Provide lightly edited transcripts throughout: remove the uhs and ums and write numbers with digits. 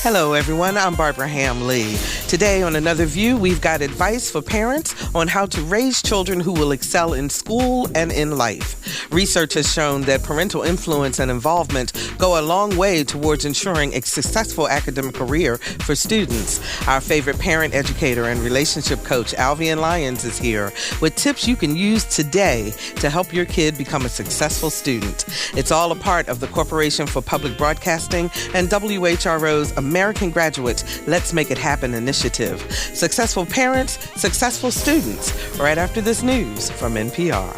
Hello, everyone. I'm Barbara Ham-Lee. Today on Another View, we've got advice for parents on how to raise children who will excel in school and in life. Research has shown that parental influence and involvement go a long way towards ensuring a successful academic career for students. Our favorite parent educator and relationship coach, Alvean Lyons, is here with tips you can use today to help your kid become a successful student. It's all a part of the Corporation for Public Broadcasting and WHRO's American Graduate Let's Make It Happen initiative. Successful parents, successful students. Right after this news from NPR.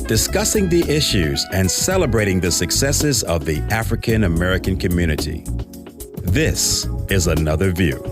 Discussing the issues and celebrating the successes of the African American community. This is Another View.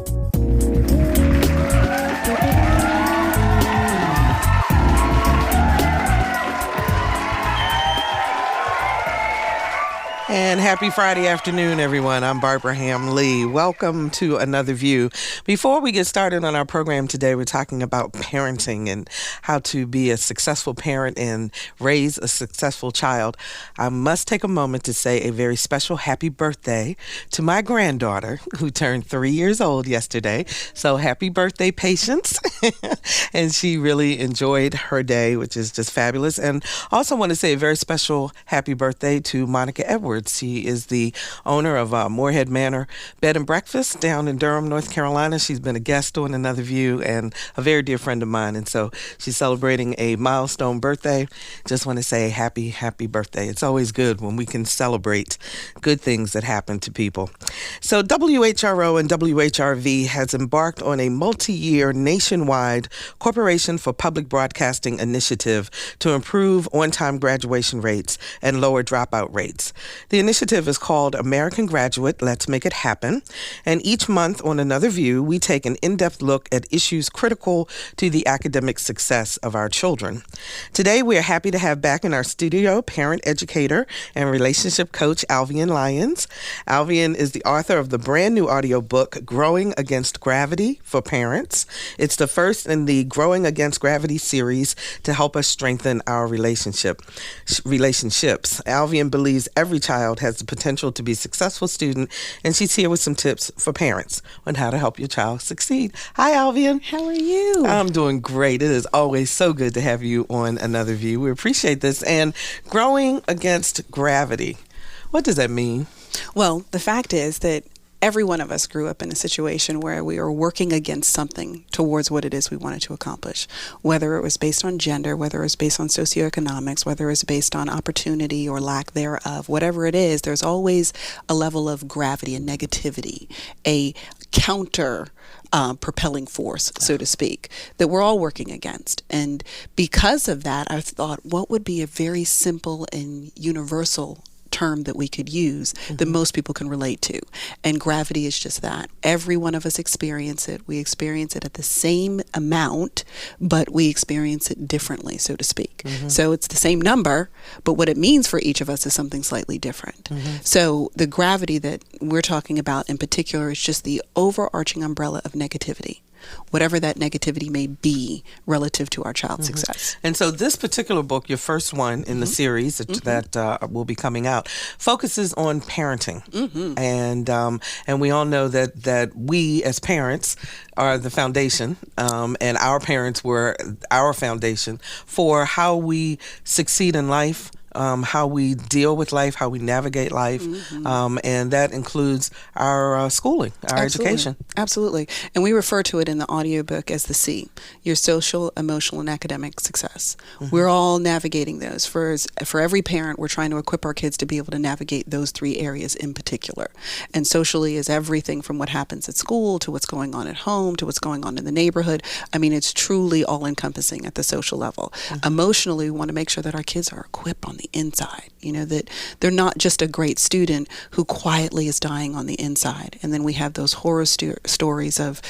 And happy Friday afternoon, everyone. I'm Barbara Ham-Lee. Welcome to Another View. Before we get started on our program today, we're talking about parenting and how to be a successful parent and raise a successful child. I must take a moment to say a very special happy birthday to my granddaughter, who turned 3 years old yesterday. So happy birthday, Patience. And she really enjoyed her day, which is just fabulous. And also want to say a very special happy birthday to Monica Edwards. She is the owner of Moorhead Manor Bed and Breakfast down in Durham, North Carolina. She's been a guest on Another View and a very dear friend of mine. And so she's celebrating a milestone birthday. Just want to say happy birthday. It's always good when we can celebrate good things that happen to people. So WHRO and WHRV has embarked on a multi-year nationwide Corporation for Public Broadcasting initiative to improve on-time graduation rates and lower dropout rates. The initiative is called American Graduate, Let's Make It Happen. And each month on Another View, we take an in-depth look at issues critical to the academic success of our children. Today, we are happy to have back in our studio parent educator and relationship coach, Alvean Lyons. Alvean is the author of the brand new audiobook, Growing Against Gravity for Parents. It's the first in the Growing Against Gravity series to help us strengthen our relationships. Alvean believes every child has the potential to be a successful student, and she's here with some tips for parents on how to help your child succeed. Hi, Alvean. How are you? I'm doing great. It is always so good to have you on Another View. We appreciate this. And growing against gravity, what does that mean? Well, the fact is that every one of us grew up in a situation where we were working against something towards what it is we wanted to accomplish, whether it was based on gender, whether it was based on socioeconomics, whether it was based on opportunity or lack thereof, whatever it is, there's always a level of gravity and negativity, a counter propelling force, so to speak, that we're all working against. And because of that, I thought, what would be a very simple and universal term that we could use that most people can relate to? And gravity is just that. Every one of us experience it. We experience it at the same amount, but we experience it differently, so to speak. So it's the same number, but what it means for each of us is something slightly different. So the gravity that we're talking about in particular is just the overarching umbrella of negativity, whatever that negativity may be relative to our child's success. And so this particular book, your first one in the series that will be coming out, focuses on parenting. And we all know that we as parents are the foundation, and our parents were our foundation for how we succeed in life, how we deal with life, how we navigate life, and that includes our schooling, our education. Absolutely. And we refer to it in the audiobook as the C, your social, emotional, and academic success. We're all navigating those. For every parent, we're trying to equip our kids to be able to navigate those three areas in particular. And socially is everything from what happens at school to what's going on at home to what's going on in the neighborhood. I mean, it's truly all-encompassing at the social level. Emotionally, we want to make sure that our kids are equipped on the inside, that they're not just a great student who quietly is dying on the inside. And then we have those horror stories of,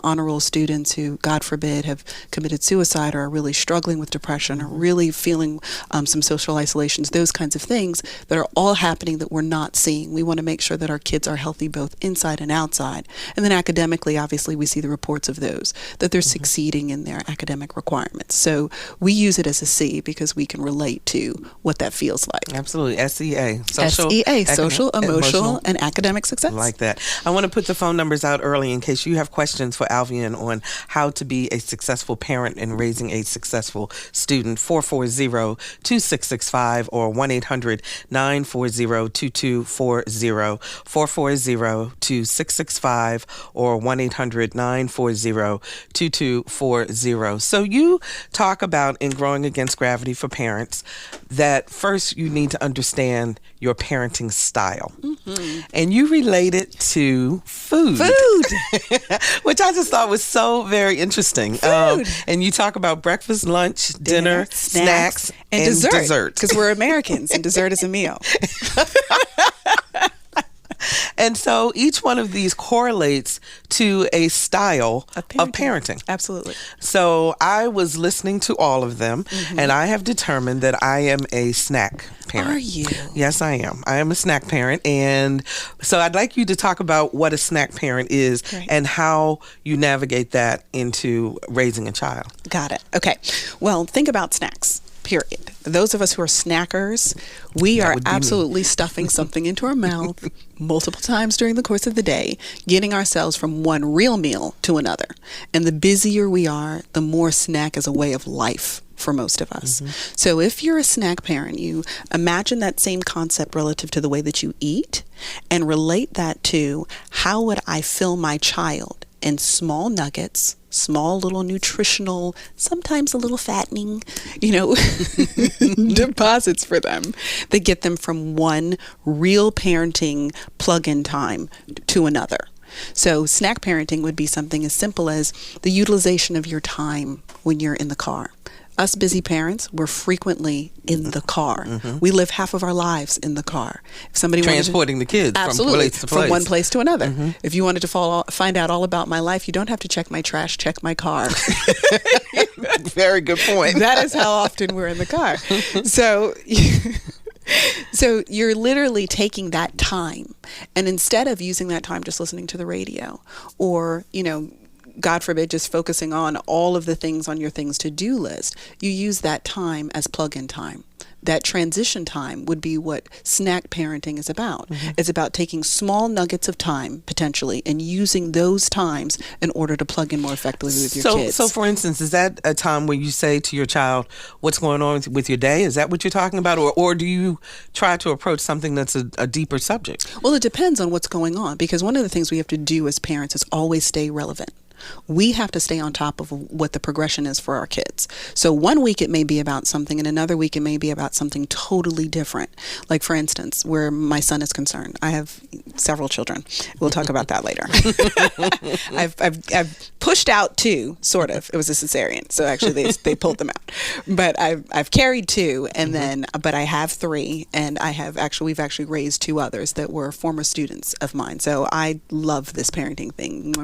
honor roll students who, God forbid, have committed suicide or are really struggling with depression or really feeling some social isolations, those kinds of things that are all happening that we're not seeing. We want to make sure that our kids are healthy both inside and outside. And then academically, obviously, we see the reports of those, that they're succeeding in their academic requirements. So we use it as a C because we can relate to what that feels like. Absolutely. SEA. Social, emotional, and academic success. I like that. I want to put the phone numbers out early in case you have questions for Alvean on how to be a successful parent and raising a successful student. 440-2665 or 1-800-940-2240. 440-2665 or 1-800-940-2240. So you talk about in Growing Against Gravity for Parents that first you need to understand your parenting style. And you relate it to food. Which I just thought was so very interesting. And you talk about breakfast, lunch, dinner, snacks, and dessert. Because we're Americans and dessert is a meal. And so each one of these correlates to a style of parenting. Absolutely. So I was listening to all of them, and I have determined that I am a snack parent. Are you? Yes, I am. I am a snack parent. And so I'd like you to talk about what a snack parent is and how you navigate that into raising a child. Got it. Okay. Well, think about snacks. Period. Those of us who are snackers, we are absolutely stuffing something into our mouth multiple times during the course of the day, getting ourselves from one real meal to another. And the busier we are, the more snack is a way of life for most of us. So if you're a snack parent, you imagine that same concept relative to the way that you eat and relate that to how would I fill my child in small nuggets, small little nutritional, sometimes a little fattening, deposits for them that get them from one real parenting plug-in time to another. So snack parenting would be something as simple as the utilization of your time when you're in the car. Us busy parents, we're frequently in the car. We live half of our lives in the car. If somebody transporting the kids from place to place. From one place to another. If you wanted to find out all about my life, you don't have to check my trash, check my car. Very good point. That is how often we're in the car. So you're literally taking that time, and instead of using that time just listening to the radio or, God forbid, just focusing on all of the things on your things to do list, you use that time as plug-in time. That transition time would be what snack parenting is about. It's about taking small nuggets of time, potentially, and using those times in order to plug in more effectively with your kids. So, for instance, is that a time where you say to your child, what's going on with your day? Is that what you're talking about? Or do you try to approach something that's a deeper subject? Well, it depends on what's going on, because one of the things we have to do as parents is always stay relevant. We have to stay on top of what the progression is for our kids. So one week it may be about something, and another week it may be about something totally different. Like, for instance, where my son is concerned, I have several children. We'll talk about that later. I've pushed out two, sort of. It was a cesarean, so actually they pulled them out. But I've carried two, and but I have three, and we've actually raised two others that were former students of mine. So I love this parenting thing.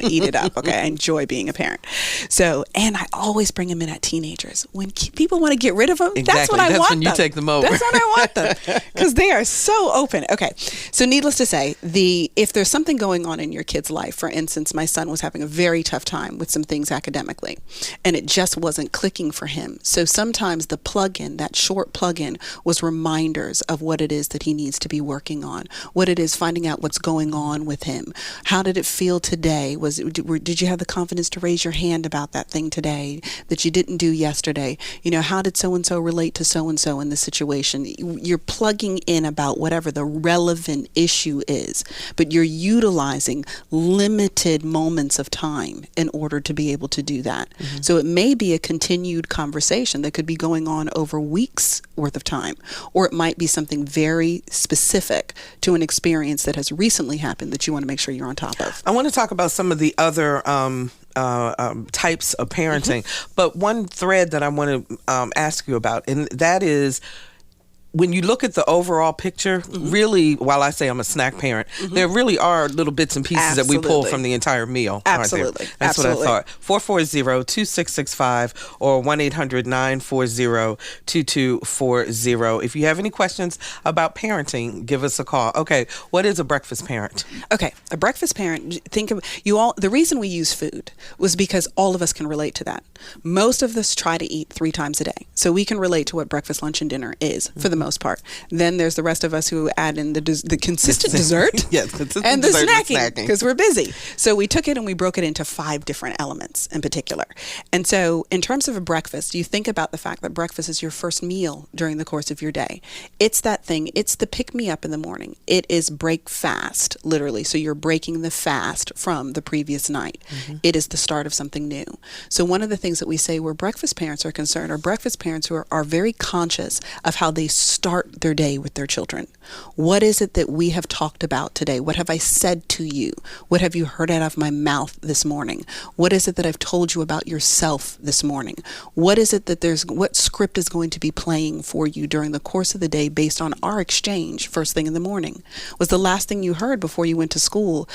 Eat it up. Okay. I enjoy being a parent. So, and I always bring them in at teenagers. When people want to get rid of them, that's when I want them. That's when you take them over. That's when I want them, because they are so open. Okay. So needless to say, if there's something going on in your kid's life, for instance, my son was having a very tough time with some things academically, and it just wasn't clicking for him. So sometimes the plug-in, that short plug-in, was reminders of what it is that he needs to be working on, what it is, finding out what's going on with him. How did it feel today? Did you have the confidence to raise your hand about that thing today that you didn't do yesterday? How did so-and-so relate to so-and-so in this situation? You're plugging in about whatever the relevant issue is, but you're utilizing limited moments of time in order to be able to do that. So it may be a continued conversation that could be going on over weeks worth of time, or it might be something very specific to an experience that has recently happened that you want to make sure you're on top of. I want to talk about some of the other types of parenting, but one thread that I want to ask you about, and that is when you look at the overall picture, really, while I say I'm a snack parent, there really are little bits and pieces that we pull from the entire meal. Absolutely. That's what I thought. 440-2665 or 1-800-940-2240. If you have any questions about parenting, give us a call. Okay, what is a breakfast parent? Okay, a breakfast parent, think of the reason we use food was because all of us can relate to that. Most of us try to eat 3 times a day. So we can relate to what breakfast, lunch, and dinner is for the most part. Then there's the rest of us who add in the consistent dessert and the snacking because we're busy. So we took it and we broke it into 5 different elements in particular. And so in terms of a breakfast, you think about the fact that breakfast is your first meal during the course of your day. It's that thing. It's the pick me up in the morning. It is break fast, literally. So you're breaking the fast from the previous night. It is the start of something new. So one of the things that we say where breakfast parents are concerned are breakfast parents who are very conscious of how they start their day with their children. What is it that we have talked about today? What have I said to you? What have you heard out of my mouth this morning? What is it that I've told you about yourself this morning? What is it that what script is going to be playing for you during the course of the day based on our exchange first thing in the morning? Was the last thing you heard before you went to school,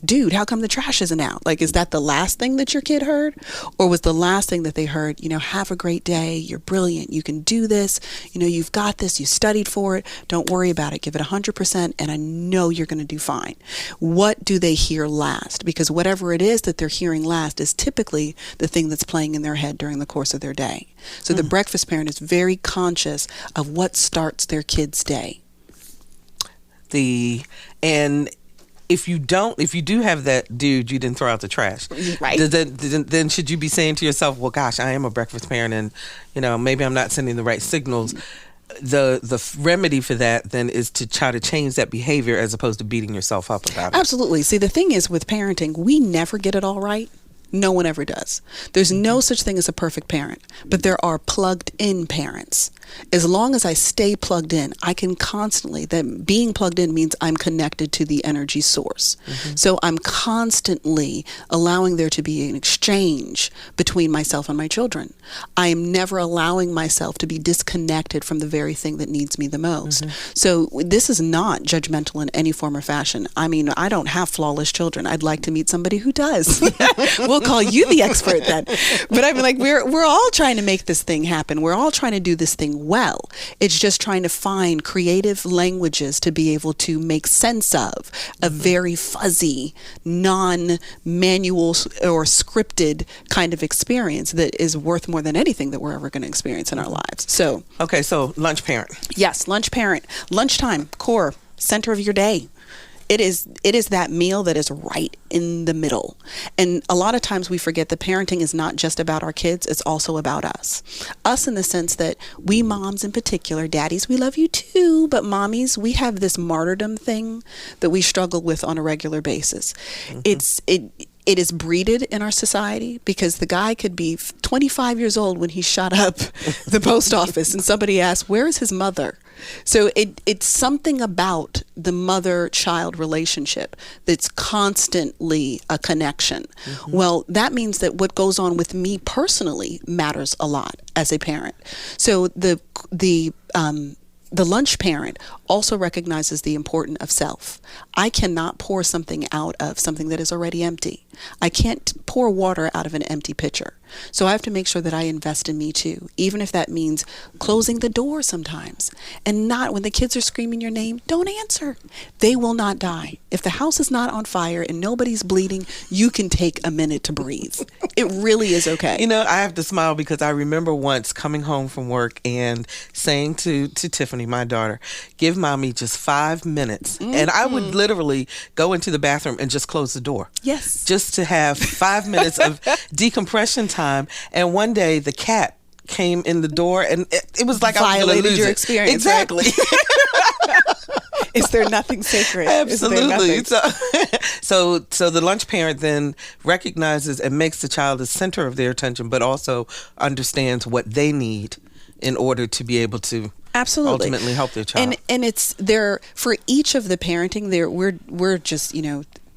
dude, how come the trash isn't out? Like, is that the last thing that your kid heard? Or was the last thing that they heard, have a great day, you're brilliant, you can do this, you've got this, you studied for it, don't worry about it, give it 100%, and I know you're going to do fine. What do they hear last? Because whatever it is that they're hearing last is typically the thing that's playing in their head during the course of their day. So the breakfast parent is very conscious of what starts their kid's day. And if you do have that dude you didn't throw out the trash, right? Then should you be saying to yourself, well, gosh, I am a breakfast parent and, maybe I'm not sending the right signals. The remedy for that then is to try to change that behavior as opposed to beating yourself up about it. Absolutely. See, the thing is with parenting, we never get it all right. No one ever does. There's no such thing as a perfect parent, but there are plugged in parents. As long as I stay plugged in, I can constantly, that being plugged in means I'm connected to the energy source. So I'm constantly allowing there to be an exchange between myself and my children. I am never allowing myself to be disconnected from the very thing that needs me the most. So this is not judgmental in any form or fashion. I mean, I don't have flawless children. I'd like to meet somebody who does. We'll call you the expert then. But I mean, like, we're all trying to make this thing happen. We're all trying to do this thing well. It's just trying to find creative languages to be able to make sense of a very fuzzy, non-manual or scripted kind of experience that is worth more than anything that we're ever going to experience in our lives. So, okay, so lunch parent. Yes, lunch parent. Lunchtime, core, center of your day. It is that meal that is right in the middle. And a lot of times we forget that parenting is not just about our kids, it's also about us. Us in the sense that we moms in particular, daddies, we love you too, but mommies, we have this martyrdom thing that we struggle with on a regular basis. It is breeded in our society because the guy could be 25 years old when he shot up the post office and somebody asked, where is his mother? So it's something about the mother-child relationship that's constantly a connection. Well, that means that what goes on with me personally matters a lot as a parent. So the lunch parent also recognizes the importance of self. I cannot pour something out of something that is already empty. I can't pour water out of an empty pitcher. So I have to make sure that I invest in me too, even if that means closing the door sometimes. And not when the kids are screaming your name, don't answer. They will not die. If the house is not on fire and nobody's bleeding, you can take a minute to breathe. It really is okay. I have to smile because I remember once coming home from work and saying to Tiffany, my daughter, give mommy just 5 minutes. And I would literally go into the bathroom and just close the door. Yes. Just to have 5 minutes of decompression time. And one day the cat came in the door and it was like I was going to lose your experience. Exactly. Right? Is there nothing sacred? Absolutely. So the lunch parent then recognizes and makes the child the center of their attention, but also understands what they need in order to be able to ultimately help their child. And it's there for each of the parenting there. We're just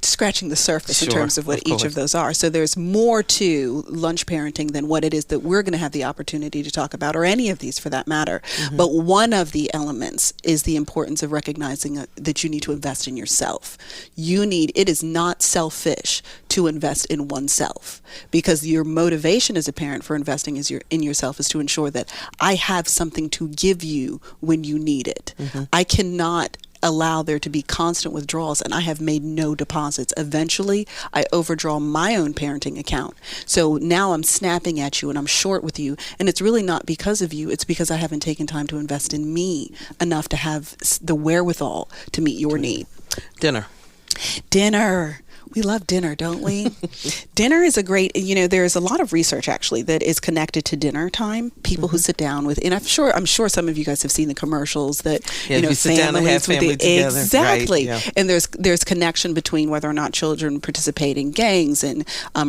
scratching the surface in Sure, terms of what of each course. of those are. So there's more to lunch parenting than what it is that we're going to have the opportunity to talk about, or any of these for that matter. But one of the elements is the importance of recognizing that you need to invest in yourself. It is not selfish to invest in oneself, because your motivation as a parent for investing in yourself is to ensure that I have something to give you when you need it. I cannot allow there to be constant withdrawals and I have made no deposits. Eventually, I overdraw my own parenting account. So now I'm snapping at you and I'm short with you. And it's really not because of you. It's because I haven't taken time to invest in me enough to have the wherewithal to meet your need. Dinner. We love dinner, don't we? Dinner is a great, there's a lot of research actually that is connected to dinner time. People who sit down with, and I'm sure some of you guys have seen the commercials that, you sit down and have family together. Exactly. Right, yeah. And there's connection between whether or not children participate in gangs and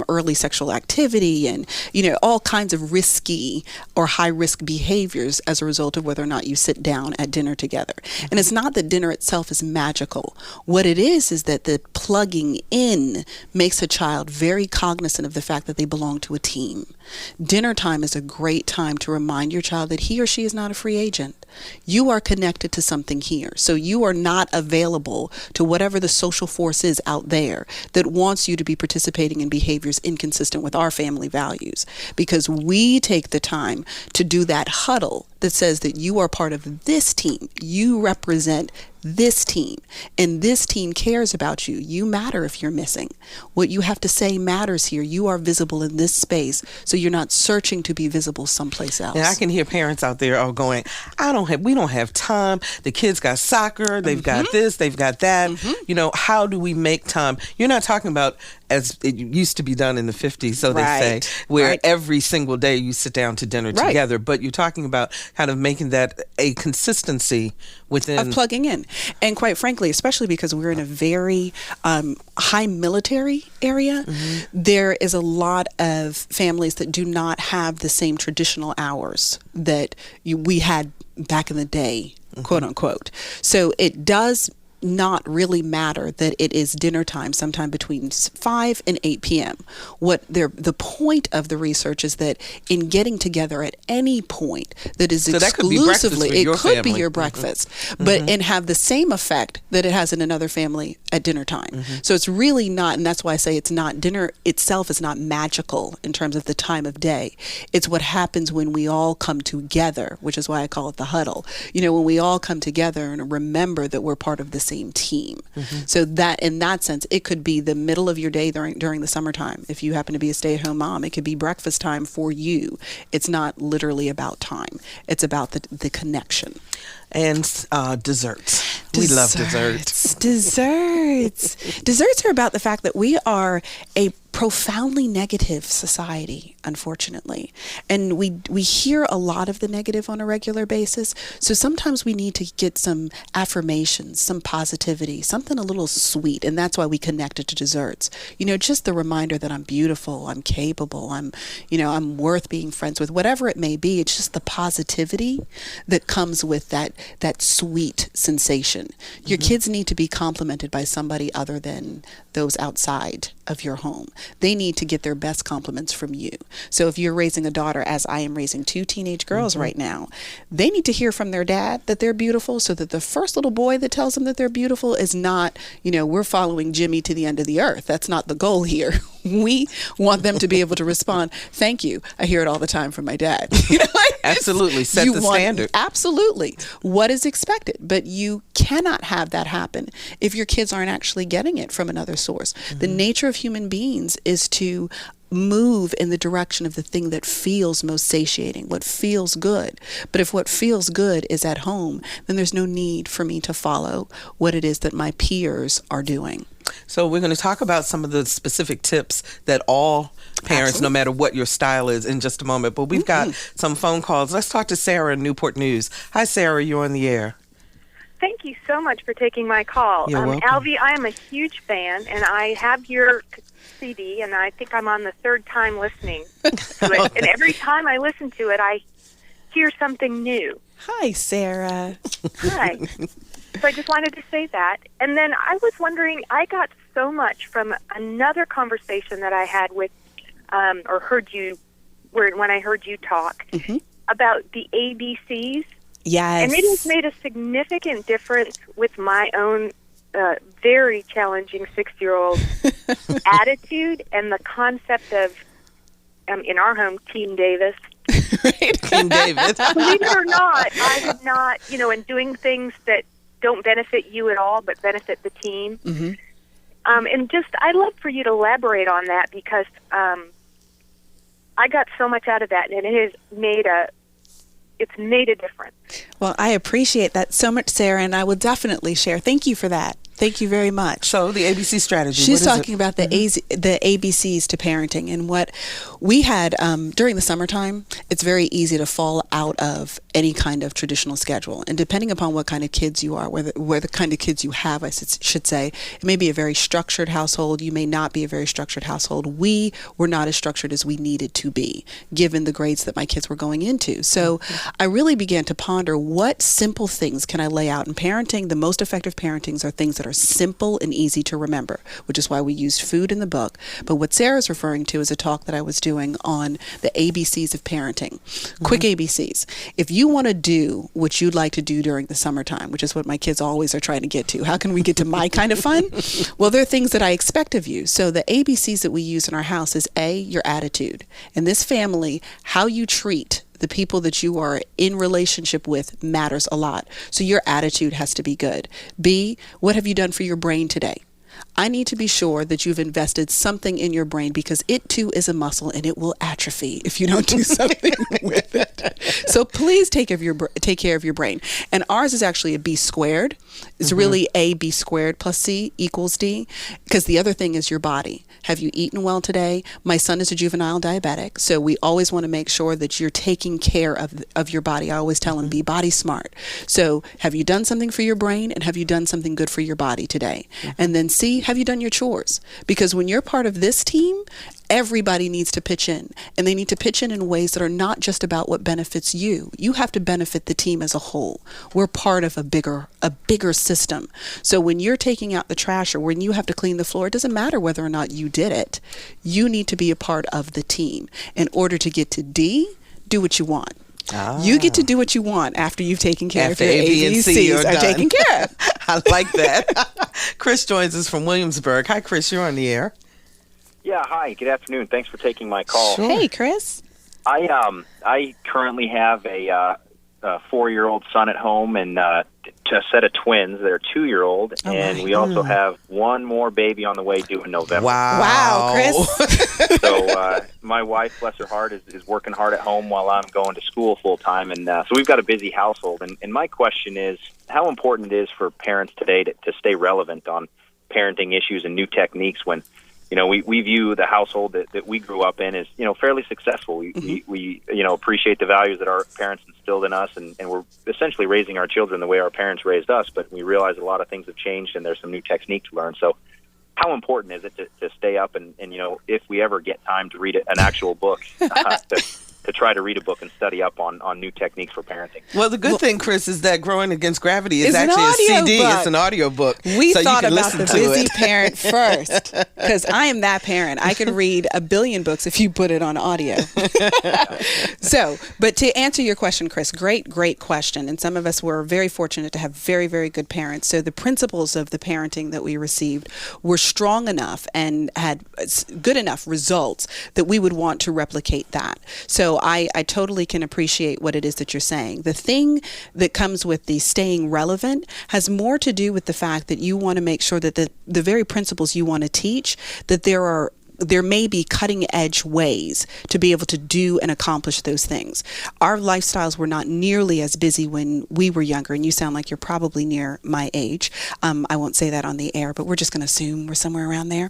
early sexual activity and, all kinds of risky or high risk behaviors as a result of whether or not you sit down at dinner together. And it's not that dinner itself is magical. What it is that the plugging in makes a child very cognizant of the fact that they belong to a team. Dinner time is a great time to remind your child that he or she is not a free agent. You are connected to something here. So you are not available to whatever the social force is out there that wants you to be participating in behaviors inconsistent with our family values. Because we take the time to do that huddle that says that you are part of this team. You represent this team, and this team cares about you. You matter if you're missing. What you have to say matters here. You are visible in this space, so you're not searching to be visible someplace else. And I can hear parents out there all going, we don't have time. The kids got soccer. They've got this. They've got that. How do we make time? You're not talking about as it used to be done in the 50s, so they say, where every single day you sit down to dinner together. But you're talking about kind of making that a consistency within. Of plugging in. And quite frankly, especially because we're in a very high military area, there is a lot of families that do not have the same traditional hours that we had back in the day, quote unquote. So it does not really matter that it is dinner time sometime between 5 and 8 p.m. The point of the research is that in getting together at any point that is exclusively, it could be your breakfast, but and have the same effect that it has in another family at dinner time. So it's really not, and that's why I say it's not, dinner itself is not magical in terms of the time of day. It's what happens when we all come together, which is why I call it the huddle. When we all come together and remember that we're part of the same team. So that in that sense, it could be the middle of your day during the summertime. If you happen to be a stay-at-home mom, it could be breakfast time for you. It's not literally about time. It's about the connection. And desserts. We love desserts. Desserts are about the fact that we are a profoundly negative society, unfortunately. And we hear a lot of the negative on a regular basis. So sometimes we need to get some affirmations, some positivity, something a little sweet. And that's why we connect it to desserts. Just the reminder that I'm beautiful, I'm capable, I'm worth being friends with, whatever it may be. It's just the positivity that comes with that sweet sensation. Your kids need to be complimented by somebody other than those outside of your home. They need to get their best compliments from you. So if you're raising a daughter, as I am raising 2 teenage girls right now, they need to hear from their dad that they're beautiful, so that the first little boy that tells them that they're beautiful is not, we're following Jimmy to the end of the earth. That's not the goal here. We want them to be able to respond, thank you. I hear it all the time from my dad. Absolutely. Set the standard. Absolutely. What is expected? But you cannot have that happen if your kids aren't actually getting it from another source. The nature of human beings is to move in the direction of the thing that feels most satiating, what feels good. But if what feels good is at home, then there's no need for me to follow what it is that my peers are doing. So we're going to talk about some of the specific tips that all parents, no matter what your style is, in just a moment. But we've got some phone calls. Let's talk to Sarah in Newport News. Hi, Sarah. You're on the air. Thank you so much for taking my call. You're welcome. Alvy, I am a huge fan, and I have your CD, and I think I'm on the 3rd time listening to it. And every time I listen to it, I hear something new. Hi, Sarah. Hi. So I just wanted to say that. And then I was wondering, I got so much from another conversation that I had with, or heard you, when I heard you talk about the ABCs. Yes. And it has made a significant difference with my own very challenging 6-year-old attitude and the concept of, in our home, Team Davis. Right. Team David. Believe it or not, I have not, and doing things that don't benefit you at all but benefit the team. Mm-hmm. And just, I'd love for you to elaborate on that, because I got so much out of that, and it has made a difference. Well, I appreciate that so much, Sarah, and I will definitely share. Thank you for that. Thank you very much. So the ABC strategy. She's talking about the ABCs to parenting, and what we had during the summertime. It's very easy to fall out of any kind of traditional schedule, and depending upon what kind of kids you are, where the kind of kids you have, I should say, it may be a very structured household. You may not be a very structured household. We were not as structured as we needed to be, given the grades that my kids were going into. So I really began to ponder, what simple things can I lay out in parenting? The most effective parentings are things that are simple and easy to remember, which is why we used food in the book. But what Sarah's referring to is a talk that I was doing on the ABCs of parenting. Quick ABCs. If you want to do what you'd like to do during the summertime, which is what my kids always are trying to get to, how can we get to my kind of fun? Well, there are things that I expect of you. So the ABCs that we use in our house is A, your attitude. In this family, how you treat the people that you are in relationship with matters a lot. So your attitude has to be good. B, what have you done for your brain today? I need to be sure that you've invested something in your brain, because it too is a muscle and it will atrophy if you don't do something with it. So please take care of your brain. And ours is actually a B squared. It's really A, B squared plus C equals D, because the other thing is your body. Have you eaten well today? My son is a juvenile diabetic, so we always want to make sure that you're taking care of your body. I always tell him, be body smart. So have you done something for your brain, and have you done something good for your body today? And then C, have you done your chores? Because when you're part of this team, everybody needs to pitch in, and they need to pitch in ways that are not just about what benefits you. You have to benefit the team as a whole. We're part of a bigger system. So when you're taking out the trash, or when you have to clean the floor, it doesn't matter whether or not you did it. You need to be a part of the team. In order to get to D, do what you want. You get to do what you want after you've taken care of your A, B, and C are taken care of. I like that. Chris joins us from Williamsburg. Hi, Chris. You're on the air. Yeah, hi. Good afternoon. Thanks for taking my call. Sure. Hey, Chris. I currently have a 4-year-old son at home and a set of twins. They're 2-year-old, and we also have one more baby on the way due in November. Wow, Chris. So my wife, bless her heart, is working hard at home while I'm going to school full time, and so we've got a busy household. And my question is, how important it is for parents today to stay relevant on parenting issues and new techniques when, we view the household that we grew up in as, fairly successful. We appreciate the values that our parents instilled in us, and we're essentially raising our children the way our parents raised us, but we realize a lot of things have changed and there's some new techniques to learn. So how important is it to stay up and if we ever get time to read an actual book, to try to read a book and study up on new techniques for parenting? Well, the good thing, Chris, is that Growing Against Gravity is It's an actually a CD. audiobook. It's an audiobook. We so thought you can about listen the to busy it. parent first, because I am that parent. I can read a billion books if you put it on audio. But to answer your question, Chris, great question. And some of us were very fortunate to have very, very good parents. So the principles of the parenting that we received were strong enough and had good enough results that we would want to replicate that. So I totally can appreciate what it is that you're saying. The thing that comes with the staying relevant has more to do with the fact that you want to make sure that the very principles you want to teach, that there may be cutting edge ways to be able to do and accomplish those things. Our lifestyles were not nearly as busy when we were younger, and you sound like you're probably near my age. I won't say that on the air, but we're just going to assume we're somewhere around there.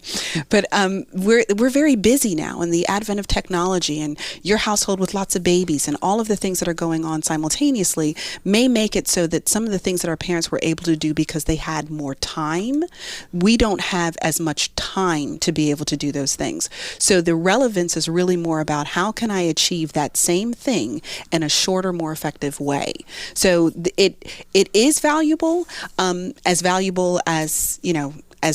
But we're very busy now, and the advent of technology and your household with lots of babies and all of the things that are going on simultaneously may make it so that some of the things that our parents were able to do because they had more time, we don't have as much time to be able to do those things. So the relevance is really more about how can I achieve that same thing in a shorter, more effective way. So it is valuable as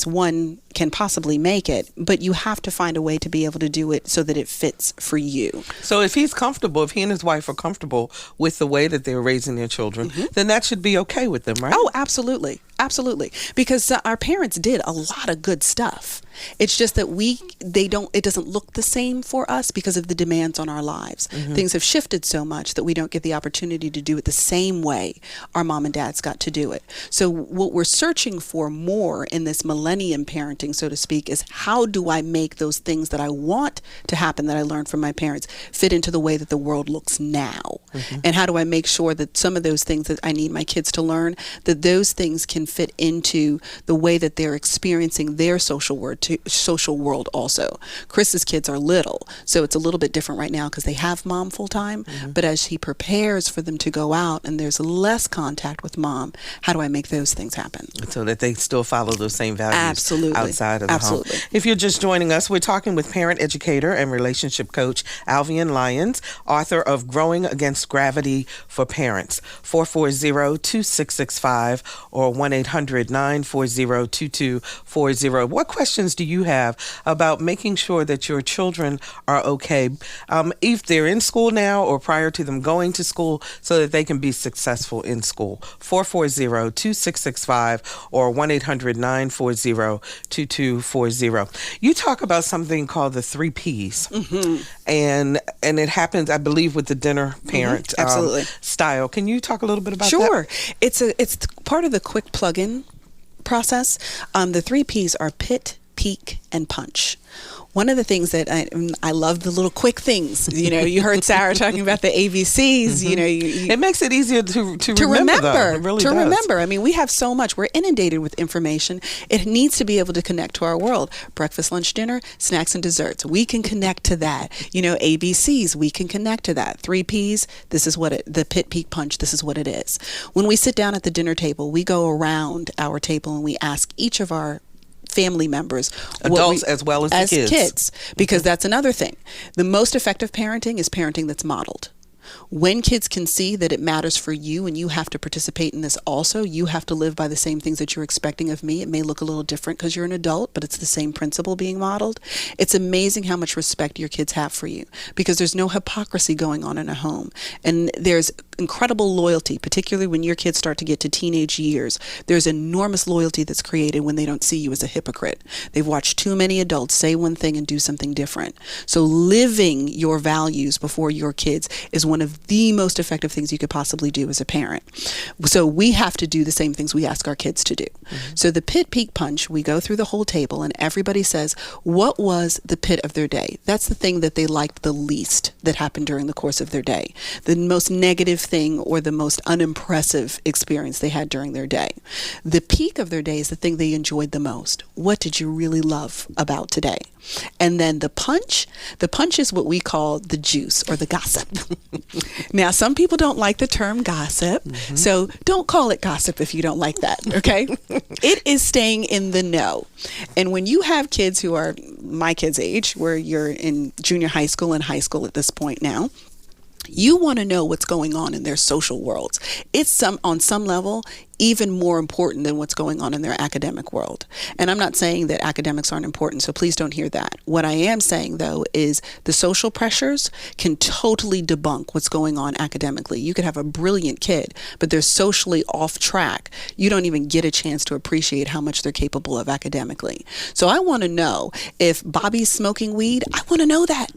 one can possibly make it, but you have to find a way to be able to do it so that it fits for you. So if he's comfortable, if he and his wife are comfortable with the way that they're raising their children, then that should be okay with them, right? Oh, absolutely. Absolutely. Because our parents did a lot of good stuff. It's just that it doesn't look the same for us because of the demands on our lives. Things have shifted so much that we don't get the opportunity to do it the same way our mom and dads got to do it. So what we're searching for more in this millennium parenting, so to speak, is how do I make those things that I want to happen that I learned from my parents fit into the way that the world looks now? And how do I make sure that some of those things that I need my kids to learn, that those things can fit into the way that they're experiencing their social world also. Chris's kids are little, so it's a little bit different right now because they have mom full time. But as he prepares for them to go out and there's less contact with mom, how do I make those things happen? So that they still follow those same values Absolutely. outside of the home. If you're just joining us, we're talking with parent educator and relationship coach Alvean Lyons, author of Growing Against Gravity for Parents. 440-2665 or 1-800-940-2240. What questions do you have about making sure that your children are okay, if they're in school now or prior to them going to school, so that they can be successful in school? 440-2665 or 1-800-940-2240. You talk about something called the 3 Ps, and it happens, I believe, with the dinner parent style. Can you talk a little bit about that? Sure. It's part of the quick plug-in process. The 3 Ps are pit, peak, and punch. One of the things that I love the little quick things. You heard Sarah talking about the ABCs. It makes it easier to remember. It really does. Remember. I mean, we have so much. We're inundated with information. It needs to be able to connect to our world. Breakfast, lunch, dinner, snacks, and desserts. We can connect to that. ABCs. We can connect to that. 3 Ps. This is what the pit, peak, punch. This is what it is. When we sit down at the dinner table, we go around our table and we ask each of our family members, adults as well as the kids, because that's another thing. The most effective parenting is parenting that's modeled. When kids can see that it matters for you and you have to participate in this also, you have to live by the same things that you're expecting of me. It may look a little different because you're an adult, but it's the same principle being modeled. It's amazing how much respect your kids have for you because there's no hypocrisy going on in a home. And there's incredible loyalty, particularly when your kids start to get to teenage years. There's enormous loyalty that's created when they don't see you as a hypocrite. They've watched too many adults say one thing and do something different. So living your values before your kids is one of the most effective things you could possibly do as a parent. So we have to do the same things we ask our kids to do. So the pit, peak, punch, we go through the whole table and everybody says, what was the pit of their day? That's the thing that they liked the least that happened during the course of their day. The most negative thing or the most unimpressive experience they had during their day. The peak of their day is the thing they enjoyed the most. What did you really love about today? And then the punch is what we call the juice or the gossip. Now, some people don't like the term gossip, so don't call it gossip if you don't like that, okay? It is staying in the know. And when you have kids who are my kids' age, where you're in junior high school and high school at this point now, you want to know what's going on in their social worlds. It's on some level even more important than what's going on in their academic world. And I'm not saying that academics aren't important, so please don't hear that. What I am saying, though, is the social pressures can totally debunk what's going on academically. You could have a brilliant kid, but they're socially off track. You don't even get a chance to appreciate how much they're capable of academically. So I want to know if Bobby's smoking weed. I want to know that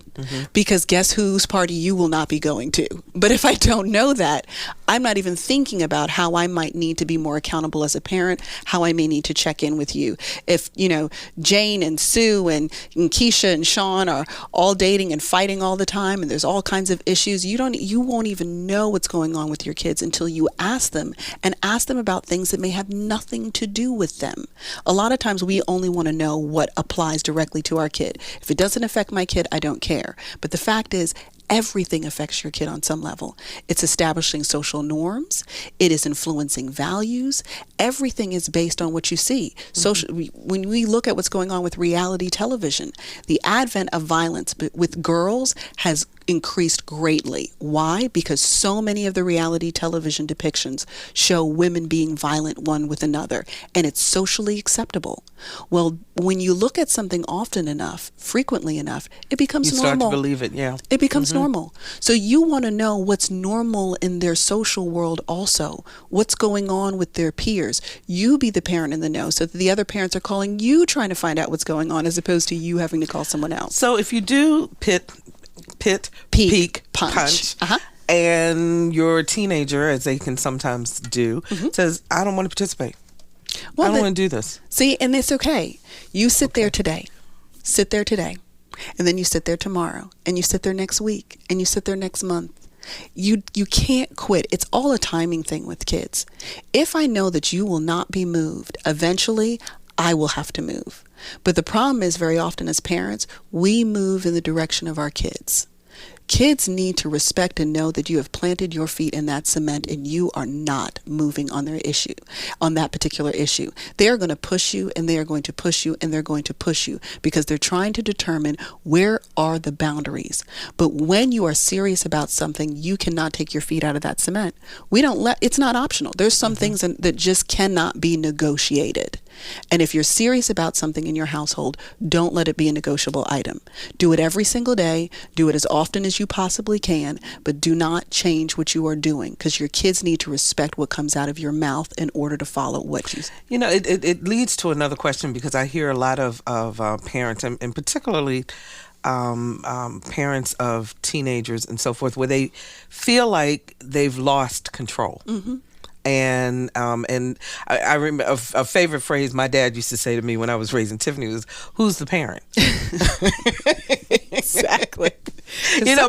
because guess whose party you will not be going to. But if I don't know that, I'm not even thinking about how I might need to be more accountable as a parent, how I may need to check in with you. If, Jane and Sue and Keisha and Sean are all dating and fighting all the time and there's all kinds of issues, you won't even know what's going on with your kids until you ask them about things that may have nothing to do with them. A lot of times we only want to know what applies directly to our kid. If it doesn't affect my kid, I don't care. But the fact is, everything affects your kid on some level. It's establishing social norms. It is influencing values. Everything is based on what you see. When we look at what's going on with reality television, the advent of violence with girls has increased greatly. Why? Because so many of the reality television depictions show women being violent one with another, and it's socially acceptable. Well, when you look at something often enough, frequently enough, it becomes normal. You start to believe it, yeah. It becomes normal. So you want to know what's normal in their social world also. What's going on with their peers. You be the parent in the know so that the other parents are calling you trying to find out what's going on as opposed to you having to call someone else. So if you do peek, punch, and your teenager, as they can sometimes do, says, I don't want to participate. I don't want to do this. See, and it's okay. You sit there today. Sit there today. And then you sit there tomorrow. And you sit there next week. And you sit there next month. You can't quit. It's all a timing thing with kids. If I know that you will not be moved, eventually I will have to move. But the problem is very often as parents, we move in the direction of our kids. Kids need to respect and know that you have planted your feet in that cement and you are not moving on their issue, on that particular issue. They are going to push you and they are going to push you and they're going to push you because they're trying to determine where are the boundaries. But when you are serious about something, you cannot take your feet out of that cement. It's not optional. There's some things that just cannot be negotiated. And if you're serious about something in your household, don't let it be a negotiable item. Do it every single day. Do it as often as you possibly can, but do not change what you are doing because your kids need to respect what comes out of your mouth in order to follow what you say. You know, it leads to another question because I hear a lot of parents, and particularly parents of teenagers and so forth, where they feel like they've lost control. And I remember a favorite phrase my dad used to say to me when I was raising Tiffany was, "Who's the parent?" Exactly.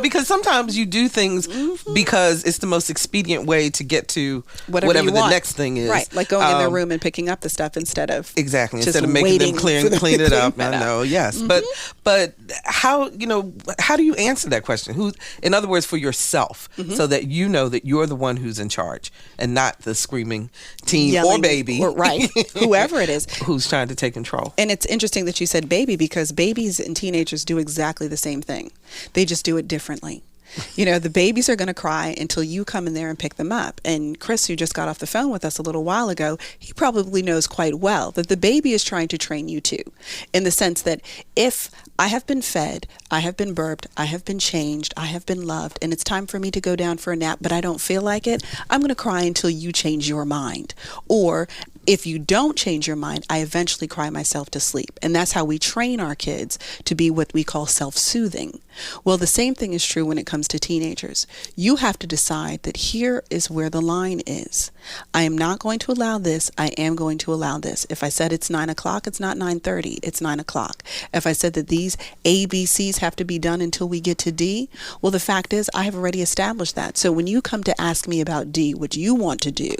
Because sometimes you do things because it's the most expedient way to get to whatever the next thing is. Right, like going in their room and picking up the stuff instead of instead of making them clean it up. I know, yes, but how do you answer that question? In other words, for yourself, so that you know that you're the one who's in charge and not the screaming teen or baby, right? Whoever it is who's trying to take control. And it's interesting that you said baby because babies and teenagers do exactly the same thing. They just do it differently. The babies are going to cry until you come in there and pick them up. And Chris, who just got off the phone with us a little while ago, he probably knows quite well that the baby is trying to train you too, in the sense that if I have been fed, I have been burped, I have been changed, I have been loved, and it's time for me to go down for a nap, but I don't feel like it, I'm going to cry until you change your mind. Or if you don't change your mind, I eventually cry myself to sleep. And that's how we train our kids to be what we call self-soothing. Well, the same thing is true when it comes to teenagers. You have to decide that here is where the line is. I am not going to allow this. I am going to allow this. If I said it's 9 o'clock, it's not 9:30. It's 9 o'clock. If I said that these ABCs have to be done until we get to D, well, the fact is I have already established that. So when you come to ask me about D, what you want to do,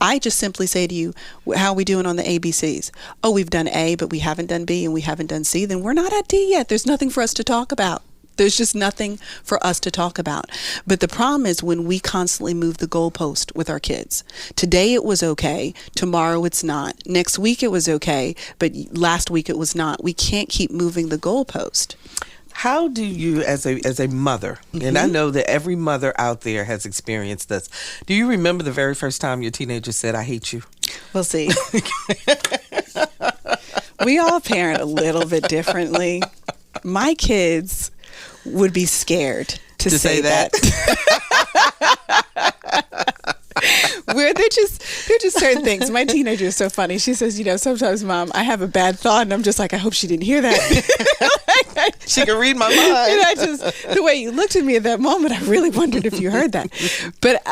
I just simply say to you, how are we doing on the ABCs? Oh, we've done A, but we haven't done B and we haven't done C. Then we're not at D yet. There's nothing for us to talk about. There's just nothing for us to talk about. But the problem is when we constantly move the goalpost with our kids. Today it was okay. Tomorrow it's not. Next week it was okay. But last week it was not. We can't keep moving the goalpost. How do you, as a mother, and I know that every mother out there has experienced this, do you remember the very first time your teenager said, "I hate you"? Well, see, we all parent a little bit differently. My kids would be scared to say that. Where they're just certain things. My teenager is so funny. She says, sometimes, Mom, I have a bad thought, and I'm just like, I hope she didn't hear that. She can read my mind. And the way you looked at me at that moment, I really wondered if you heard that. But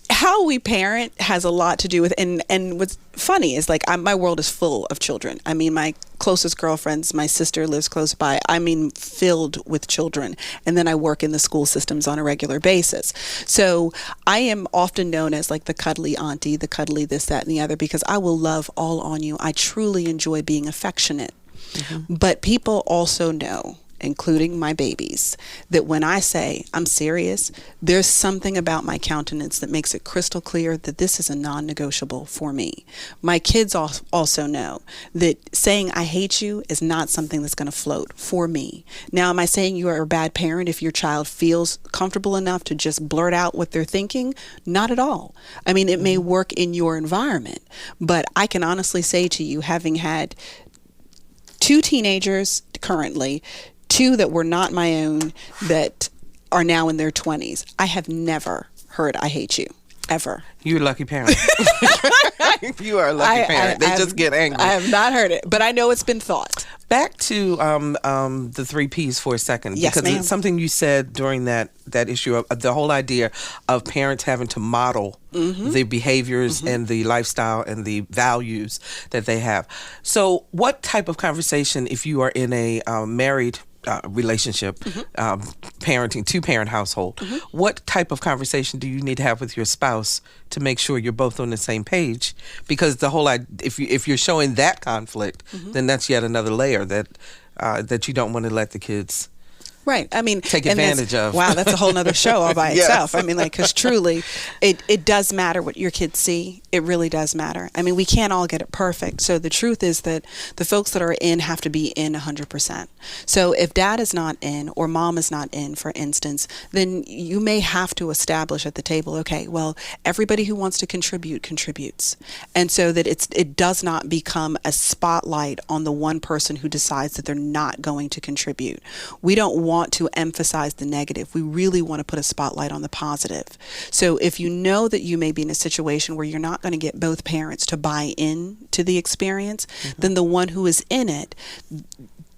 how we parent has a lot to do with, and what's funny is my world is full of children. I mean, my closest girlfriends, my sister lives close by. I mean, filled with children. And then I work in the school systems on a regular basis. So I am often known as the cuddly auntie, the cuddly this, that, and the other, because I will love all on you. I truly enjoy being affectionate. But people also know, including my babies, that when I say I'm serious, there's something about my countenance that makes it crystal clear that this is a non-negotiable for me. My kids also know that saying I hate you is not something that's going to float for me. Now, am I saying you are a bad parent if your child feels comfortable enough to just blurt out what they're thinking? Not at all. I mean, it may work in your environment, but I can honestly say to you, having had 2 teenagers currently, 2 that were not my own that are now in their 20s, I have never heard I hate you, ever. You're a lucky parent. You are a lucky parent. They just get angry. I have not heard it, but I know it's been thought. Back to the 3 Ps for a second. Yes, because ma'am. it's something you said during that issue of the whole idea of parents having to model the behaviors and the lifestyle and the values that they have. So what type of conversation, if you are in a married relationship, parenting, 2-parent household, what type of conversation do you need to have with your spouse to make sure you're both on the same page? Because the whole if you're showing that conflict, then that's yet another layer that you don't want to let the kids Right. I mean, take advantage of. Wow, that's a whole nother show all by Yes. itself. I mean, like, because truly, it does matter what your kids see. It really does matter. I mean, we can't all get it perfect. So the truth is that the folks that are in have to be in 100%. So if dad is not in or mom is not in, for instance, then you may have to establish at the table, okay, well, everybody who wants to contribute contributes. And so that it does not become a spotlight on the one person who decides that they're not going to contribute. We don't want to emphasize the negative. We really want to put a spotlight on the positive. So if you know that you may be in a situation where you're not going to get both parents to buy in to the experience, then the one who is in it,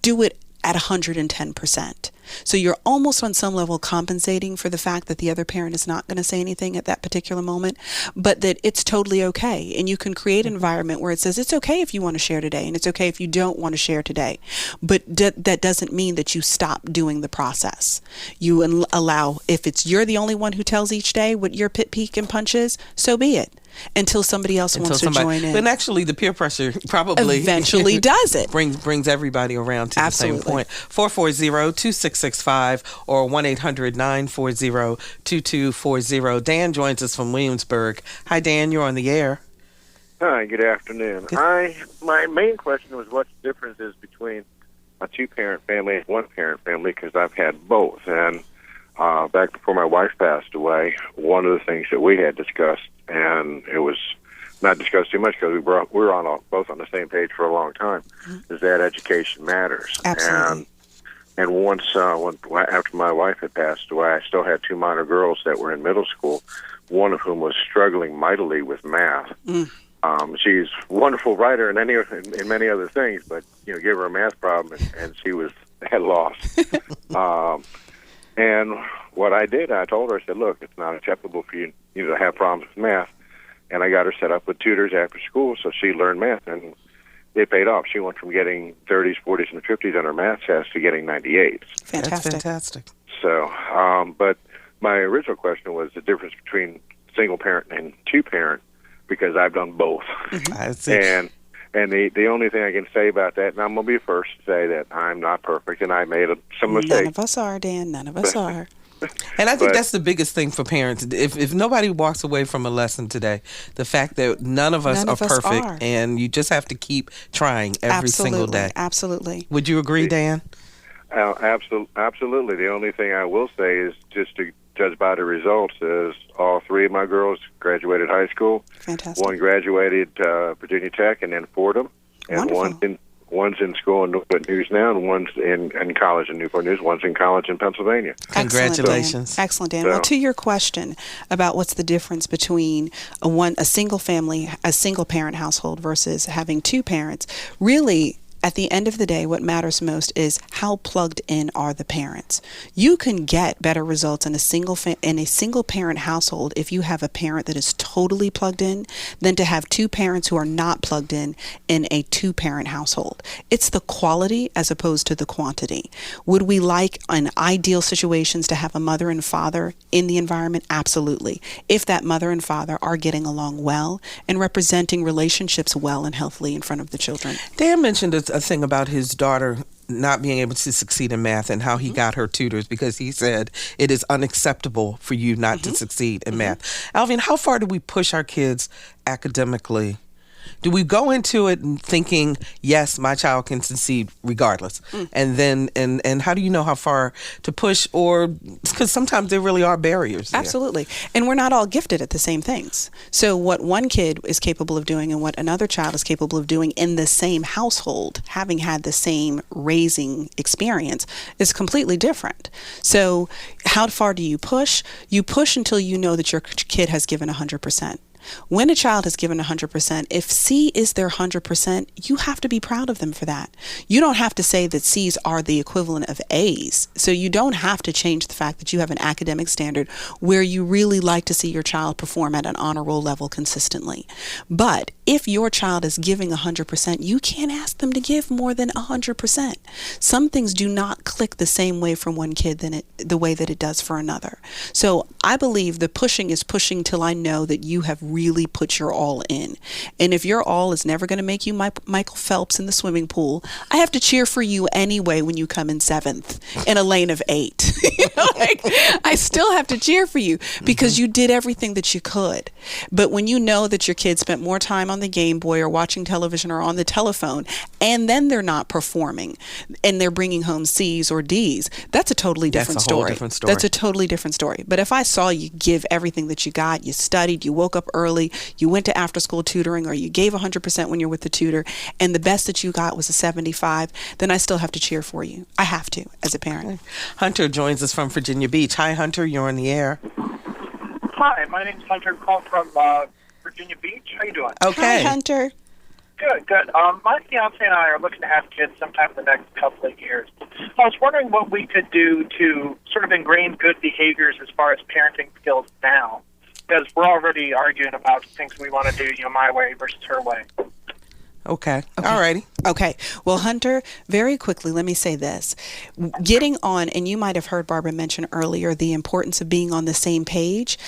do it at 110%. So you're almost on some level compensating for the fact that the other parent is not going to say anything at that particular moment, but that it's totally okay. And you can create an environment where it says it's okay if you want to share today and it's okay if you don't want to share today. But that doesn't mean that you stop doing the process. You allow, if you're the only one who tells each day what your pit, peak, and punch is, so be it. Until somebody else wants to join in. But actually, the peer pressure probably eventually does it. brings everybody around to Absolutely. the same point. 440-2665 or 1-800-940-2240. Dan joins us from Williamsburg. Hi, Dan. You're on the air. Hi, good afternoon. My main question was what the difference is between a 2-parent family and 1-parent family, because I've had both. And back before my wife passed away, one of the things that we had discussed, and it was not discussed too much because we were both on the same page for a long time, is that education matters. Absolutely. And once after my wife had passed away, I still had 2 minor girls that were in middle school, one of whom was struggling mightily with math. She's a wonderful writer and in many other things, but give her a math problem and she had lost. And what I did, I told her, I said, look, it's not acceptable for you to have problems with math. And I got her set up with tutors after school, so she learned math, and it paid off. She went from getting 30s, 40s, and 50s on her math test to getting 98s. Fantastic. That's fantastic. So, but my original question was the difference between single parent and 2-parent, because I've done both. I see. And the only thing I can say about that, and I'm going to be the first to say that I'm not perfect, and I made some mistakes. None of us are, Dan. None of us are. And I think that's the biggest thing for parents. If nobody walks away from a lesson today, the fact that none of us are perfect, and you just have to keep trying every single day. Absolutely. Would you agree, Dan? Absolutely. The only thing I will say is, just to judge by the results, is all 3 of my girls graduated high school. Fantastic. One graduated Virginia Tech and then Fordham, and Wonderful. one's in school in Newport News now, and one's in college in Newport News. One's in college in Pennsylvania. Congratulations. Excellent, Dan. Well, to your question about what's the difference between a single family, a single parent household versus having 2 parents, really, at the end of the day, what matters most is how plugged in are the parents. You can get better results in a single parent household if you have a parent that is totally plugged in than to have 2 parents who are not plugged in a 2-parent household. It's the quality as opposed to the quantity. Would we like, in ideal situations, to have a mother and father in the environment? Absolutely. If that mother and father are getting along well and representing relationships well and healthily in front of the children. Dan mentioned a thing about his daughter not being able to succeed in math and how he got her tutors because he said it is unacceptable for you not to succeed in math. Alvean, how far do we push our kids academically? Do we go into it thinking, yes, my child can succeed regardless? And then, and how do you know how far to push? Or, because sometimes there really are barriers there. Absolutely. And we're not all gifted at the same things. So what one kid is capable of doing and what another child is capable of doing in the same household, having had the same raising experience, is completely different. So how far do you push? You push until you know that your kid has given 100%. When a child has given 100%, if C is their 100%, you have to be proud of them for that. You don't have to say that C's are the equivalent of A's. So you don't have to change the fact that you have an academic standard where you really like to see your child perform at an honor roll level consistently. But if your child is giving 100%, you can't ask them to give more than 100%. Some things do not click the same way from one kid than the way that it does for another. So I believe the pushing is pushing till I know that you have really put your all in. And if your all is never going to make you Michael Phelps in the swimming pool, I have to cheer for you anyway when you come in 7th in a lane of 8. I still have to cheer for you because you did everything that you could. But when you know that your kid spent more time on the Game Boy or watching television or on the telephone, and then they're not performing and they're bringing home C's or D's, that's a totally different story. That's a totally different story. But if I saw you give everything that you got, you studied, you woke up early, you went to after school tutoring, or you gave 100% when you're with the tutor, and the best that you got was a 75, then I still have to cheer for you. I have to, as a parent. Hunter joins us from Virginia Beach. Hi, Hunter. You're on the air. Hi, my name's Hunter. Calling from Virginia Beach. How you doing? Okay. Hi, Hunter. Good, good. My fiance and I are looking to have kids sometime in the next couple of years. I was wondering what we could do to sort of ingrain good behaviors as far as parenting skills now, because we're already arguing about things we want to do, my way versus her way. Okay. All righty. Okay. Well, Hunter, very quickly, let me say this. Getting on, and you might have heard Barbara mention earlier, the importance of being on the same page.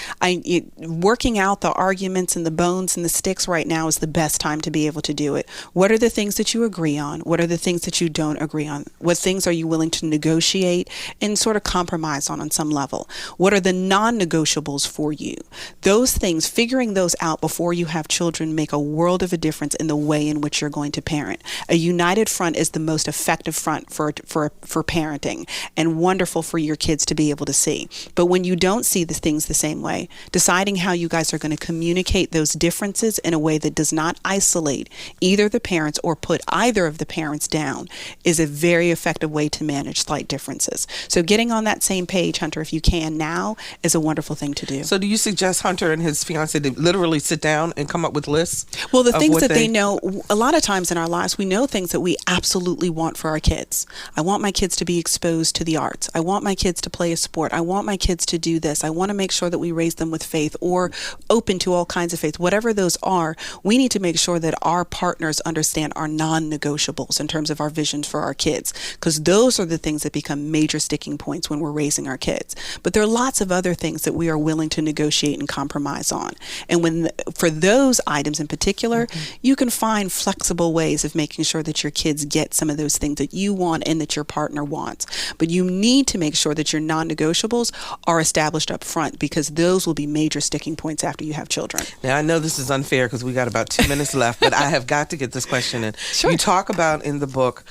Working out the arguments and the bones and the sticks right now is the best time to be able to do it. What are the things that you agree on? What are the things that you don't agree on? What things are you willing to negotiate and sort of compromise on some level? What are the non-negotiables for you? Those things, figuring those out before you have children, make a world of a difference in the way in which you're going to parent. A united front is the most effective front for parenting, and wonderful for your kids to be able to see. But when you don't see the things the same way, deciding how you guys are going to communicate those differences in a way that does not isolate either the parents or put either of the parents down is a very effective way to manage slight differences. So getting on that same page, Hunter, if you can now, is a wonderful thing to do. So do you suggest Hunter and his fiance to literally sit down and come up with lists? Well, the things that they know, a lot of times in our lives, we know things that we absolutely want for our kids. I want my kids to be exposed to the arts. I want my kids to play a sport. I want my kids to do this. I want to make sure that we raise them with faith or open to all kinds of faith. Whatever those are, we need to make sure that our partners understand our non-negotiables in terms of our visions for our kids, because those are the things that become major sticking points when we're raising our kids. But there are lots of other things that we are willing to negotiate and compromise on. And for those items in particular, you can find flexible ways of making sure that your kids get some of those things that you want and that your partner wants. But you need to make sure that your non-negotiables are established up front, because those will be major sticking points after you have children. Now, I know this is unfair because we got about 2 minutes left, but I have got to get this question in. Sure. You talk about in the book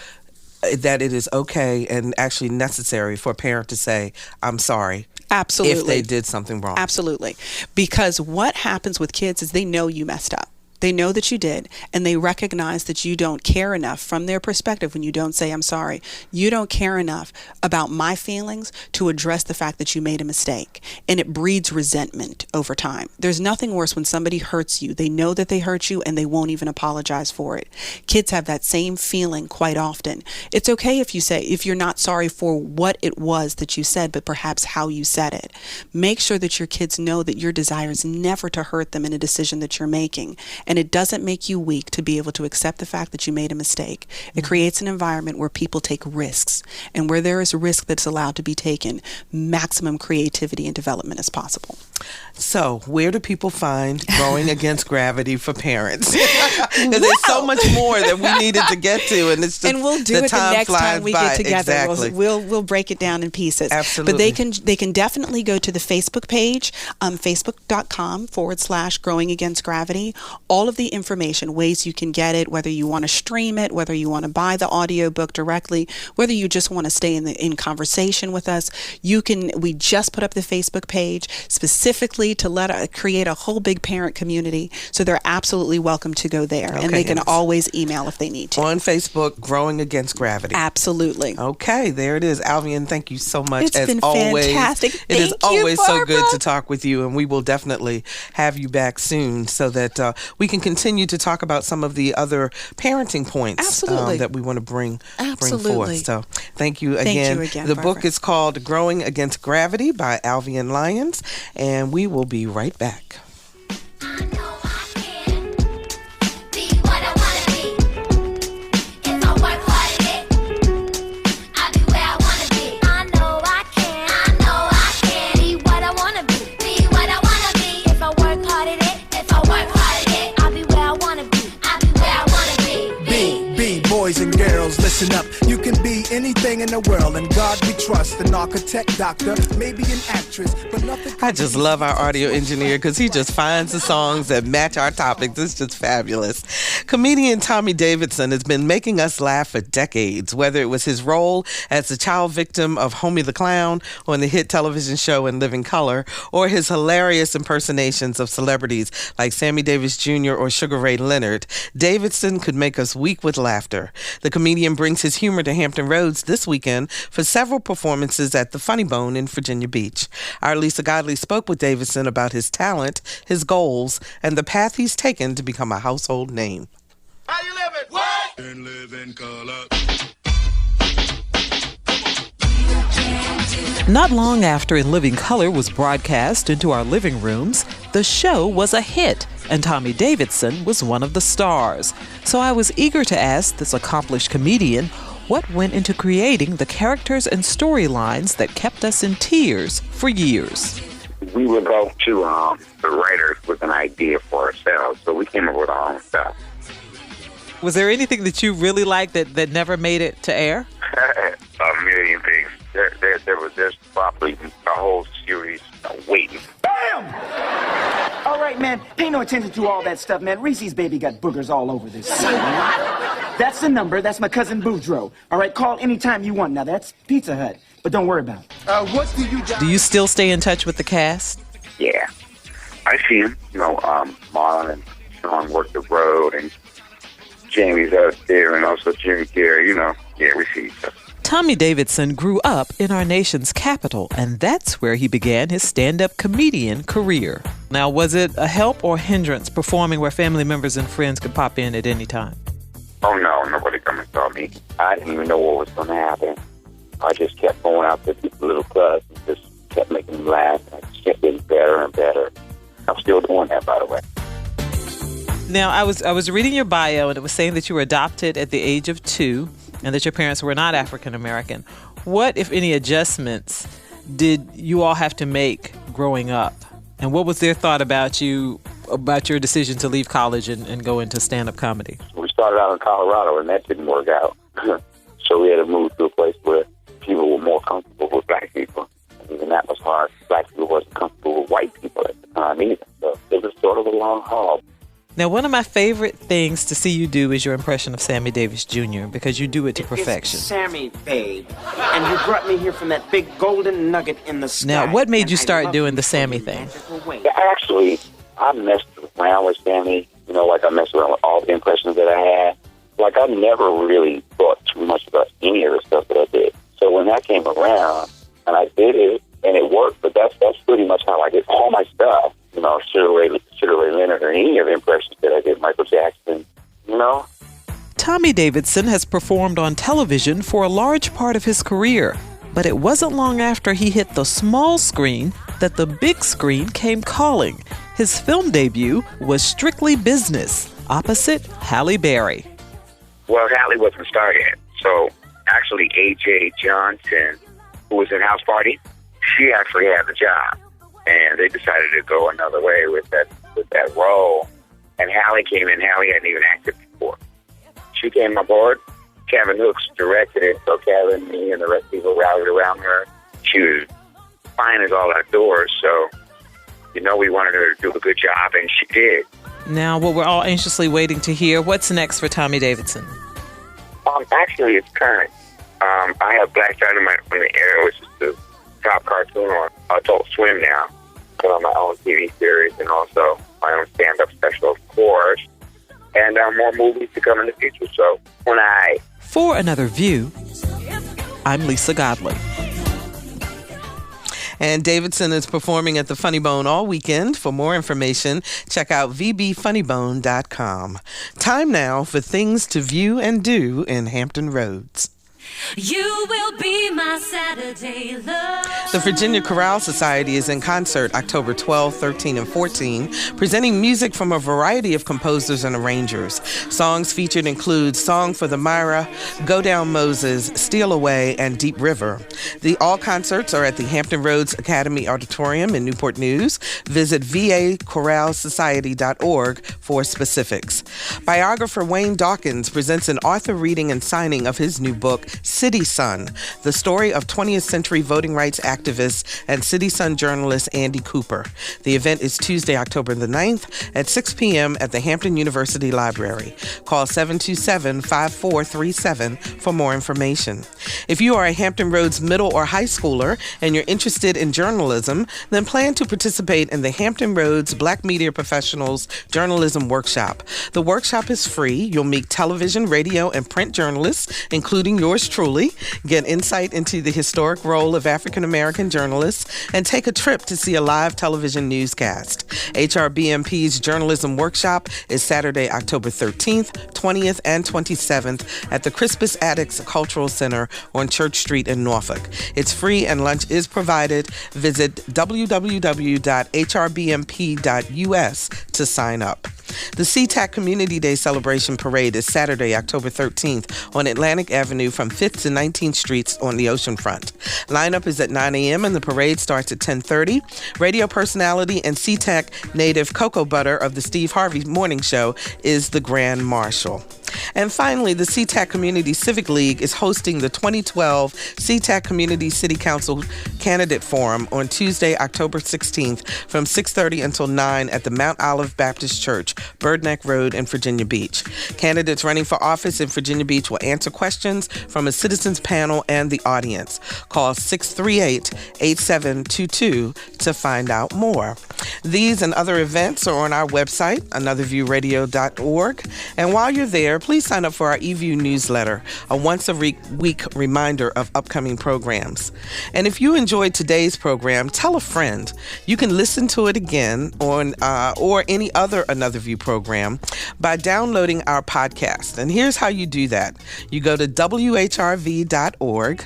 that it is okay and actually necessary for a parent to say, I'm sorry. Absolutely. If they did something wrong. Absolutely. Because what happens with kids is they know you messed up. They know that you did, and they recognize that you don't care enough from their perspective when you don't say, I'm sorry. You don't care enough about my feelings to address the fact that you made a mistake, and it breeds resentment over time. There's nothing worse when somebody hurts you. They know that they hurt you, and they won't even apologize for it. Kids have that same feeling quite often. It's okay if you're not sorry for what it was that you said, but perhaps how you said it. Make sure that your kids know that your desire is never to hurt them in a decision that you're making. And it doesn't make you weak to be able to accept the fact that you made a mistake. It creates an environment where people take risks. And where there is a risk that's allowed to be taken, maximum creativity and development is possible. So, where do people find Growing Against Gravity for Parents? Because there's so much more that we needed to get to, and it's just and we'll do it the next time we get together. Exactly. We'll break it down in pieces. Absolutely. But they can definitely go to the Facebook page, facebook.com/Growing Against Gravity. All of the information, ways you can get it, whether you want to stream it, whether you want to buy the audiobook directly, whether you just want to stay in conversation with us, you can. We just put up the Facebook page specifically to create a whole big parent community. So they're absolutely welcome to go there. Okay, and they can always email if they need to. On Facebook, Growing Against Gravity. Absolutely. Okay, there it is. Alvean, thank you so much. It's been fantastic. It is always so good to talk with you, and we will definitely have you back soon so that we can continue to talk about some of the other parenting points that we want to bring forth. So thank you again. The book is called Growing Against Gravity by Alvean Lyons, and we will be right back. Boys and girls, listen up. You can be anything in the world, and God we trust. An architect, doctor, maybe an actress, but nothing. I just love our audio engineer because he just finds the songs that match our topics. It's just fabulous. Comedian Tommy Davidson has been making us laugh for decades, whether it was his role as the child victim of Homie the Clown on the hit television show In Living Color, or his hilarious impersonations of celebrities like Sammy Davis Jr. or Sugar Ray Leonard. Davidson could make us weak with laughter. The comedian brings his humor to Hampton Roads this weekend for several performances at the Funny Bone in Virginia Beach. Our Lisa Godley spoke with Davidson about his talent, his goals, and the path he's taken to become a household name. How you living? What? In living color. Not long after In Living Color was broadcast into our living rooms, the show was a hit, and Tommy Davidson was one of the stars. So I was eager to ask this accomplished comedian what went into creating the characters and storylines that kept us in tears for years. We would go to the writers with an idea for ourselves, so we came up with our own stuff. Was there anything that you really liked that never made it to air? A million things. There's probably a whole series waiting. Bam! All right, man, pay no attention to all that stuff, man. Reese's baby got boogers all over this. That's the number. That's my cousin Boudreaux. All right, call anytime you want. Now, that's Pizza Hut, but don't worry about it. What do you still stay in touch with the cast? Yeah. I see him. Marlon and Sean work the road, and Jamie's out there, and also Jimmy Carey, Yeah, we see each other. Tommy Davidson grew up in our nation's capital, and that's where he began his stand-up comedian career. Now, was it a help or hindrance performing where family members and friends could pop in at any time? Oh, no, nobody come and saw me. I didn't even know what was going to happen. I just kept going out to these little clubs and just kept making them laugh, and I just kept getting better and better. I'm still doing that, by the way. Now, I was reading your bio, and it was saying that you were adopted at the age of 2 and that your parents were not African American. What, if any, adjustments did you all have to make growing up? And what was their thought about your decision to leave college and go into stand-up comedy? We started out in Colorado, and that didn't work out. So we had to move to a place where people were more comfortable with black people. And even that was hard. Black people wasn't comfortable with white people at the time either. So it was sort of a long haul. Now, one of my favorite things to see you do is your impression of Sammy Davis Jr. because you do it to perfection. It's Sammy, babe. And you brought me here from that big golden nugget in the sky. Now, what made you start doing the Sammy thing? Actually, I messed around with Sammy. Like I messed around with all the impressions that I had. Like, I never really thought too much about any of the stuff that I did. So when that came around, and I did it, and it worked, but that's pretty much how I did all my stuff. Sugar Ray Leonard, or any of the impressions that I did, Michael Jackson, Tommy Davidson has performed on television for a large part of his career, but it wasn't long after he hit the small screen that the big screen came calling. His film debut was Strictly Business, opposite Halle Berry. Well, Halle wasn't starred yet. So actually, A.J. Johnson, who was in House Party, she actually had the job. And they decided to go another way with that role. And Halle came in. Halle hadn't even acted before. She came aboard. Kevin Hooks directed it. So Kevin, me, and the rest of the people rallied around her. She was fine as all outdoors. So, we wanted her to do a good job, and she did. Now, what we're all anxiously waiting to hear, what's next for Tommy Davidson? Actually, it's current. I have Black Dynamite on the air, which is the top cartoon on Adult Swim now. Put on my own TV series and also my own stand-up special, of course. And more movies to come in the future. So, For Another View, I'm Lisa Godley. And Davidson is performing at the Funny Bone all weekend. For more information, check out vbfunnybone.com. Time now for things to view and do in Hampton Roads. You will be my Saturday love. The Virginia Chorale Society is in concert October 12, 13, and 14, presenting music from a variety of composers and arrangers. Songs featured include Song for the Myra, Go Down Moses, Steal Away, and Deep River. All concerts are at the Hampton Roads Academy Auditorium in Newport News. Visit vachoralesociety.org for specifics. Biographer Wayne Dawkins presents an author reading and signing of his new book, City Sun, the story of 20th century voting rights activist and City Sun journalist Andy Cooper. The event is Tuesday, October the 9th at 6 p.m. at the Hampton University Library. Call 727-5437 for more information. If you are a Hampton Roads middle or high schooler and you're interested in journalism, then plan to participate in the Hampton Roads Black Media Professionals Journalism Workshop. The workshop is free. You'll meet television, radio, and print journalists, including yours truly, get insight into the historic role of African American journalists, and take a trip to see a live television newscast. HRBMP's Journalism Workshop is Saturday, October 13th, 20th, and 27th at the Crispus Attucks Cultural Center on Church Street in Norfolk. It's free and lunch is provided. Visit www.hrbmp.us to sign up. The SeaTac Community Day Celebration Parade is Saturday, October 13th on Atlantic Avenue from 5th to 19th Streets on the oceanfront. Lineup is at 9 a.m. and the parade starts at 10:30. Radio personality and SeaTac native Cocoa Butter of the Steve Harvey Morning Show is the Grand Marshal. And finally, the SeaTac Community Civic League is hosting the 2012 SeaTac Community City Council Candidate Forum on Tuesday, October 16th from 6:30 until 9 at the Mount Olive Baptist Church, Birdneck Road in Virginia Beach. Candidates running for office in Virginia Beach will answer questions from a citizens panel and the audience. Call 638-8722 to find out more. These and other events are on our website, anotherviewradio.org. And while you're there, please sign up for our eView newsletter, a once-a-week reminder of upcoming programs. And if you enjoyed today's program, tell a friend. You can listen to it again on or any other Another View program by downloading our podcast. And here's how you do that. You go to WHRV.org,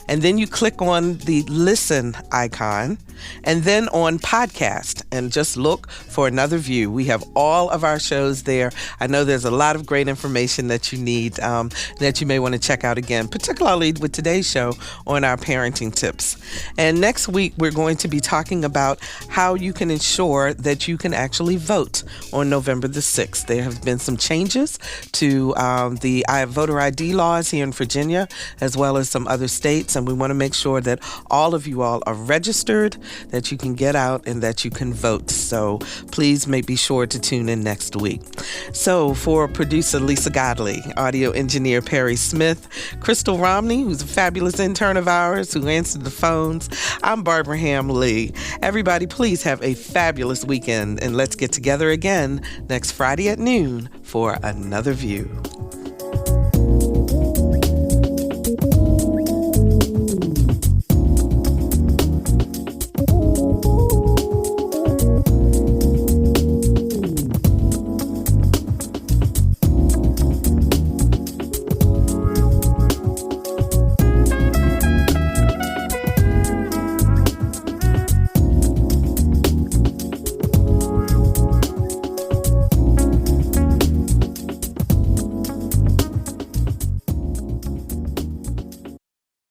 and then you click on the listen icon, and then on podcast, and just look for Another View. We have all of our shows there. I know there's a lot of great information that you need that you may want to check out again, particularly with today's show on our parenting tips. And next week, we're going to be talking about how you can ensure that you can actually vote on November the 6th. There have been some changes to the voter ID laws here in Virginia, as well as some other states, and we want to make sure that all of you all are registered, that you can get out, and that you can vote. So please be sure to tune in next week. So for producer Lisa Godley, audio engineer Perry Smith, Crystal Romney, who's a fabulous intern of ours who answered the phones, I'm Barbara Ham Lee. Everybody, please have a fabulous weekend, and let's get together again next Friday at noon for Another View.